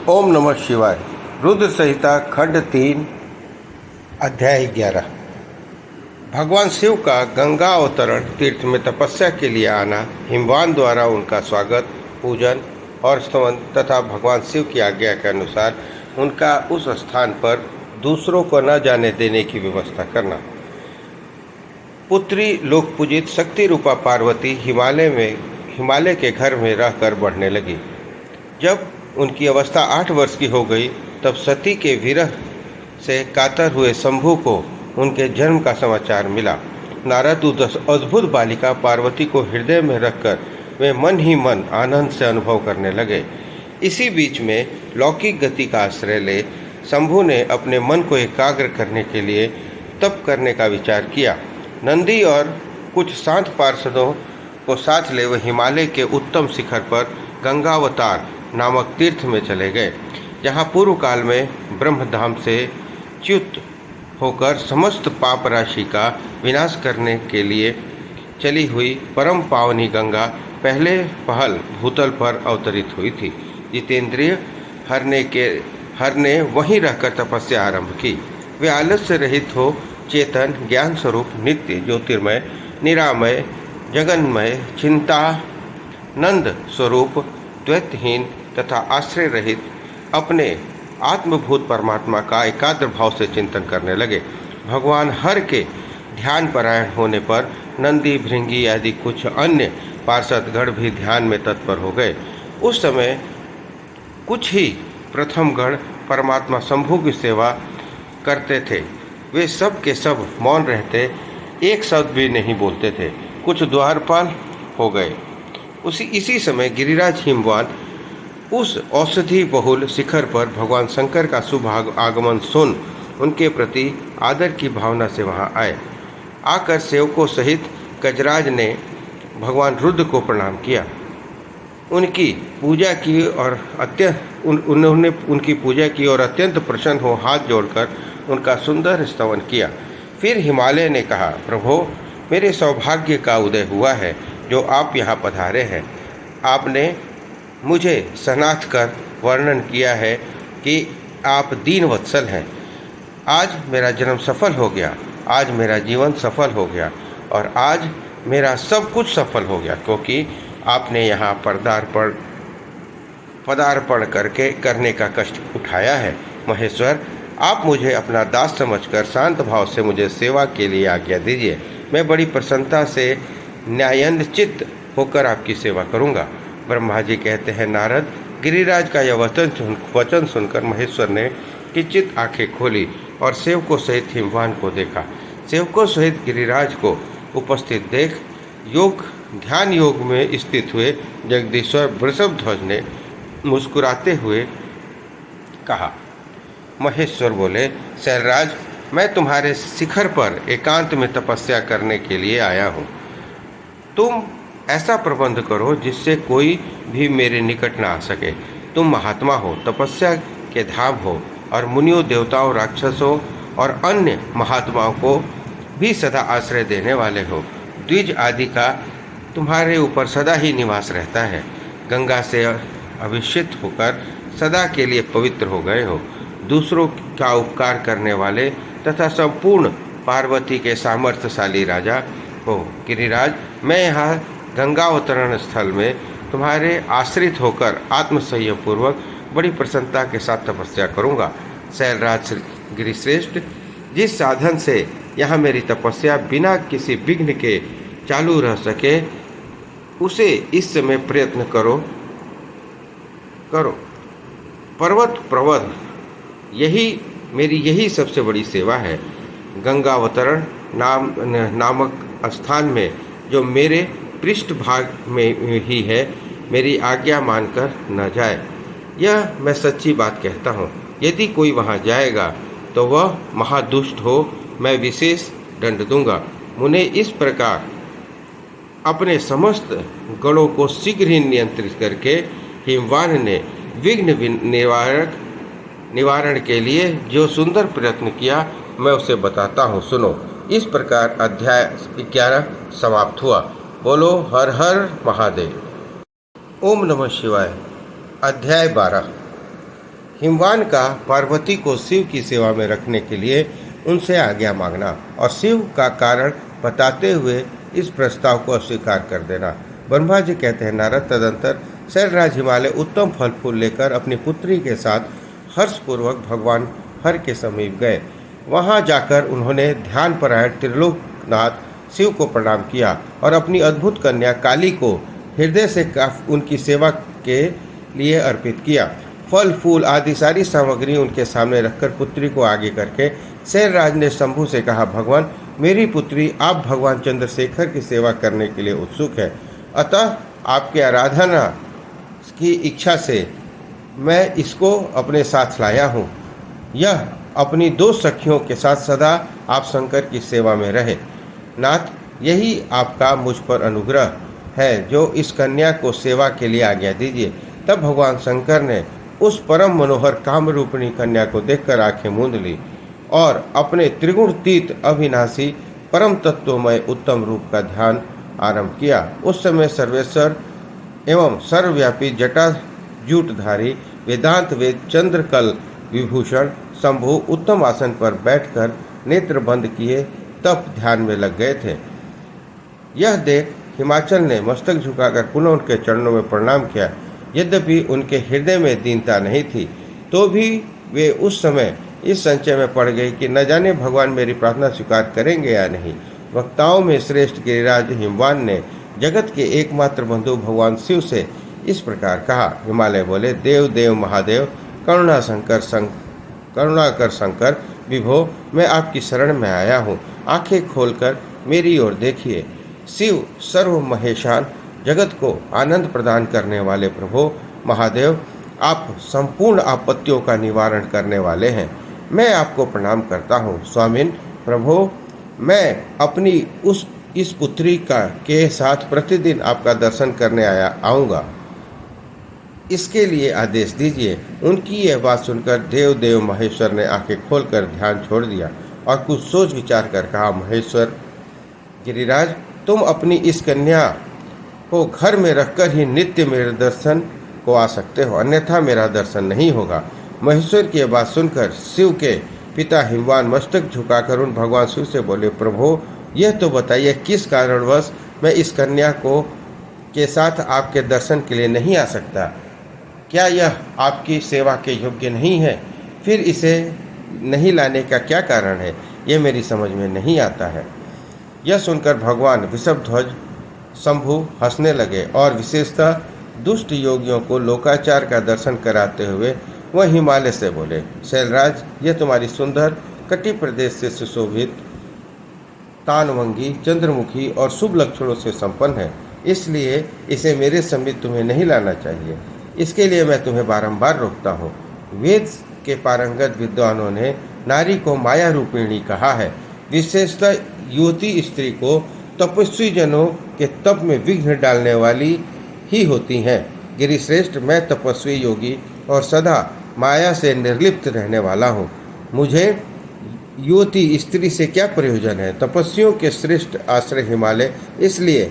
ओम नमः शिवाय। रुद्र संहिता खंड 3 अध्याय 11। भगवान शिव का गंगा अवतरण तीर्थ में तपस्या के लिए आना, हिमवान द्वारा उनका स्वागत, पूजन और स्तवन तथा भगवान शिव की आज्ञा के अनुसार उनका उस स्थान पर दूसरों को न जाने देने की व्यवस्था करना। पुत्री लोक पूजित शक्ति रूपा पार्वती हिमालय के घर में रहकर बढ़ने लगी। जब उनकी अवस्था 8 वर्ष की हो गई तब सती के विरह से कातर हुए शंभु को उनके जन्म का समाचार मिला। नारद उस अद्भुत बालिका पार्वती को हृदय में रखकर वे मन ही मन आनंद से अनुभव करने लगे। इसी बीच में लौकिक गति का आश्रय ले शंभु ने अपने मन को एकाग्र करने के लिए तप करने का विचार किया। नंदी और कुछ शांत पार्षदों को साथ ले वह हिमालय के उत्तम शिखर पर गंगावतार नामक तीर्थ में चले गए, जहाँ पूर्व काल में ब्रह्मधाम से च्युत होकर समस्त पाप राशि का विनाश करने के लिए चली हुई परम पावनी गंगा पहले पहल भूतल पर अवतरित हुई थी। जितेंद्रिय हर ने वहीं रहकर तपस्या आरंभ की। वे आलस्य रहित हो चेतन ज्ञान स्वरूप नित्य ज्योतिर्मय निरामय जगन्मय चिंतानंद स्वरूप द्वैतहीन तथा आश्रय रहित अपने आत्मभूत परमात्मा का एकाग्र भाव से चिंतन करने लगे। भगवान हर के ध्यान परायण होने पर नंदी भृंगी आदि कुछ अन्य पार्षदगण भी ध्यान में तत्पर हो गए। उस समय कुछ ही प्रथम गण परमात्मा शंभु की सेवा करते थे। वे सब के सब मौन रहते, एक शब्द भी नहीं बोलते थे। कुछ द्वारपाल हो गए। इसी समय गिरिराज हिमवान उस औषधि बहुल शिखर पर भगवान शंकर का शुभ आगमन सुन उनके प्रति आदर की भावना से वहां आए। आकर सेवकों सहित गजराज ने भगवान रुद्र को प्रणाम किया, उनकी पूजा की और उन्होंने उनकी पूजा की और अत्यंत प्रसन्न हो हाथ जोड़कर उनका सुंदर स्तवन किया। फिर हिमालय ने कहा, प्रभो, मेरे सौभाग्य का उदय हुआ है जो आप यहाँ पधारे हैं। आपने मुझे शनाख्त कर वर्णन किया है कि आप दीन वत्सल हैं। आज मेरा जन्म सफल हो गया, आज मेरा जीवन सफल हो गया और आज मेरा सब कुछ सफल हो गया, क्योंकि आपने यहाँ पदार्पण करने का कष्ट उठाया है। महेश्वर, आप मुझे अपना दास समझकर शांत भाव से मुझे सेवा के लिए आज्ञा दीजिए। मैं बड़ी प्रसन्नता से न्यायोचित होकर आपकी सेवा करूँगा। ब्रह्मा जी कहते हैं, नारद, गिरिराज का यह वचन सुनकर महेश्वर ने किंचित आंखें खोली और सेवकों सहित हिमवान को देखा। सेवकों सहित गिरिराज को उपस्थित देख ध्यान योग में स्थित हुए जगदीश्वर वृषभध्वज ने मुस्कुराते हुए कहा। महेश्वर बोले, शैलराज, मैं तुम्हारे शिखर पर एकांत में तपस्या करने के लिए आया हूँ। तुम ऐसा प्रबंध करो जिससे कोई भी मेरे निकट न आ सके। तुम महात्मा हो, तपस्या के धाम हो और मुनियों देवताओं राक्षसों और अन्य महात्माओं को भी सदा आश्रय देने वाले हो। द्विज आदि का तुम्हारे ऊपर सदा ही निवास रहता है। गंगा से अभिषिक्त होकर सदा के लिए पवित्र हो गए हो। दूसरों का उपकार करने वाले तथा संपूर्ण पार्वती के सामर्थ्यशाली राजा हो। गिरिराज, मैं यहाँ गंगावतरण स्थल में तुम्हारे आश्रित होकर आत्मसंयम पूर्वक बड़ी प्रसन्नता के साथ तपस्या करूँगा। शैलराज गिरिश्रेष्ठ, जिस साधन से यहाँ मेरी तपस्या बिना किसी विघ्न के चालू रह सके, उसे इस समय प्रयत्न करो। पर्वत मेरी यही सबसे बड़ी सेवा है। गंगावतरण नामक स्थान में जो मेरे पृष्ठ भाग में ही है, मेरी आज्ञा मानकर न जाए। यह मैं सच्ची बात कहता हूँ। यदि कोई वहाँ जाएगा तो वह महादुष्ट हो, मैं विशेष दंड दूंगा। मुने इस प्रकार अपने समस्त गणों को शीघ्र ही नियंत्रित करके हिमवान ने विघ्न निवारण के लिए जो सुंदर प्रयत्न किया, मैं उसे बताता हूँ, सुनो। इस प्रकार अध्याय 11 समाप्त हुआ। बोलो हर हर महादेव। ओम नमः शिवाय। अध्याय 12। हिमवान का पार्वती को शिव की सेवा में रखने के लिए उनसे आज्ञा मांगना और शिव का कारण बताते हुए इस प्रस्ताव को अस्वीकार कर देना। ब्रह्मा जी कहते हैं, नारद तदंतर शैलराज हिमालय उत्तम फल फूल लेकर अपनी पुत्री के साथ हर्षपूर्वक भगवान हर के समीप गए। वहां जाकर उन्होंने ध्यानपरायण त्रिलोकनाथ शिव को प्रणाम किया और अपनी अद्भुत कन्या काली को हृदय से उनकी सेवा के लिए अर्पित किया। फल फूल आदि सारी सामग्री उनके सामने रखकर पुत्री को आगे करके शैलराज ने शंभु से कहा, भगवान, मेरी पुत्री आप भगवान चंद्रशेखर की सेवा करने के लिए उत्सुक है, अतः आपके आराधना की इच्छा से मैं इसको अपने साथ लाया हूँ। यह अपनी 2 सखियों के साथ सदा आप शंकर की सेवा में रहे। नाथ, यही आपका मुझ पर अनुग्रह है जो इस कन्या को सेवा के लिए आज्ञा दीजिए। तब भगवान शंकर ने उस परम मनोहर कामरूपिणी कन्या को देखकर आंखें मूंद ली और अपने त्रिगुणातीत अविनाशी परम तत्वमय उत्तम रूप का ध्यान आरंभ किया। उस समय सर्वेश्वर एवं सर्वव्यापी जटाजूटधारी वेदांत वेद चंद्रकल विभूषण शंभु उत्तम आसन पर बैठकर नेत्र बंद किए तप ध्यान में लग गए थे। यह देख हिमाचल ने मस्तक झुकाकर पुनः उनके चरणों में प्रणाम किया। यद्यपि उनके हृदय में दीनता नहीं थी, तो भी वे उस समय इस संचय में पड़ गए कि न जाने भगवान मेरी प्रार्थना स्वीकार करेंगे या नहीं। वक्ताओं में श्रेष्ठ गिरिराज हिमवान ने जगत के एकमात्र बंधु भगवान शिव से इस प्रकार कहा। हिमालय बोले, देव देव महादेव, करुणाकर शंकर विभो, मैं आपकी शरण में आया हूँ। आंखें खोलकर मेरी ओर देखिए। शिव सर्व महेशान, जगत को आनंद प्रदान करने वाले प्रभु महादेव, आप संपूर्ण आपत्तियों का निवारण करने वाले हैं। मैं आपको प्रणाम करता हूँ। स्वामिन प्रभु, मैं अपनी इस पुत्री के साथ प्रतिदिन आपका दर्शन करने आऊँगा, इसके लिए आदेश दीजिए। उनकी यह बात सुनकर देव देव महेश्वर ने आंखें खोलकर ध्यान छोड़ दिया और कुछ सोच विचार कर कहा, महेश्वर गिरिराज, तुम अपनी इस कन्या को घर में रखकर ही नित्य मेरे दर्शन को आ सकते हो, अन्यथा मेरा दर्शन नहीं होगा। महेश्वर की यह बात सुनकर शिव के पिता हिमवान मस्तक झुकाकर उन भगवान शिव से बोले, प्रभु, यह तो बताइए किस कारणवश मैं इस कन्या के साथ आपके दर्शन के लिए नहीं आ सकता? क्या यह आपकी सेवा के योग्य नहीं है? फिर इसे नहीं लाने का क्या कारण है? यह मेरी समझ में नहीं आता है। यह सुनकर भगवान वृषभध्वज शंभु हंसने लगे और विशेषतः दुष्ट योगियों को लोकाचार का दर्शन कराते हुए वह हिमालय से बोले, शैलराज, यह तुम्हारी सुंदर कटी प्रदेश से सुशोभित तानवंगी चंद्रमुखी और शुभ लक्षणों से संपन्न है, इसलिए इसे मेरे समीप तुम्हें नहीं लाना चाहिए। इसके लिए मैं तुम्हें बारंबार रोकता हूँ। वेद के पारंगत विद्वानों ने नारी को माया रूपिणी कहा है। विशेषतः युवती स्त्री को तपस्वी जनों के तप में विघ्न डालने वाली ही होती हैं। गिरिश्रेष्ठ, मैं तपस्वी योगी और सदा माया से निर्लिप्त रहने वाला हूँ। मुझे युवती स्त्री से क्या प्रयोजन है? तपस्वियों के श्रेष्ठ आश्रय हिमालय, इसलिए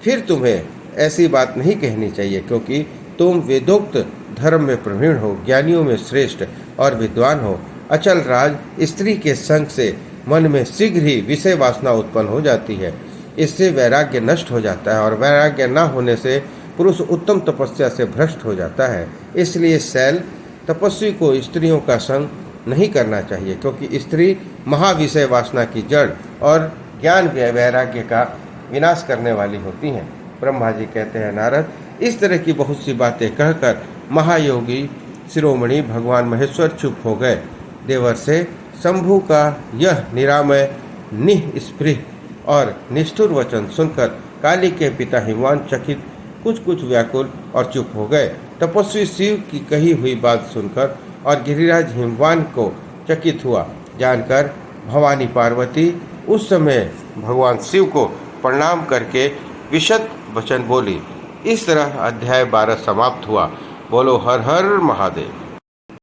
फिर तुम्हें ऐसी बात नहीं कहनी चाहिए, क्योंकि तुम वेदोक्त धर्म में प्रवीण हो, ज्ञानियों में श्रेष्ठ और विद्वान हो। अचल राज, स्त्री के संग से मन में शीघ्र ही विषय वासना उत्पन्न हो जाती है। इससे वैराग्य नष्ट हो जाता है और वैराग्य न होने से पुरुष उत्तम तपस्या से भ्रष्ट हो जाता है। इसलिए शैल, तपस्वी को स्त्रियों का संग नहीं करना चाहिए, क्योंकि स्त्री महाविषय वासना की जड़ और ज्ञान वैराग्य का विनाश करने वाली होती हैं। ब्रह्मा जी कहते हैं, नारद, इस तरह की बहुत सी बातें कहकर महायोगी शिरोमणि भगवान महेश्वर चुप हो गए। देवर से शंभु का यह निरामय, निस्पृह और निष्ठुर वचन सुनकर काली के पिता हिमवान चकित, कुछ व्याकुल और चुप हो गए। तपस्वी शिव की कही हुई बात सुनकर और गिरिराज हिमवान को चकित हुआ जानकर भवानी पार्वती उस समय भगवान शिव को प्रणाम करके विशद वचन बोली। इस तरह अध्याय 12 समाप्त हुआ। बोलो हर हर महादेव।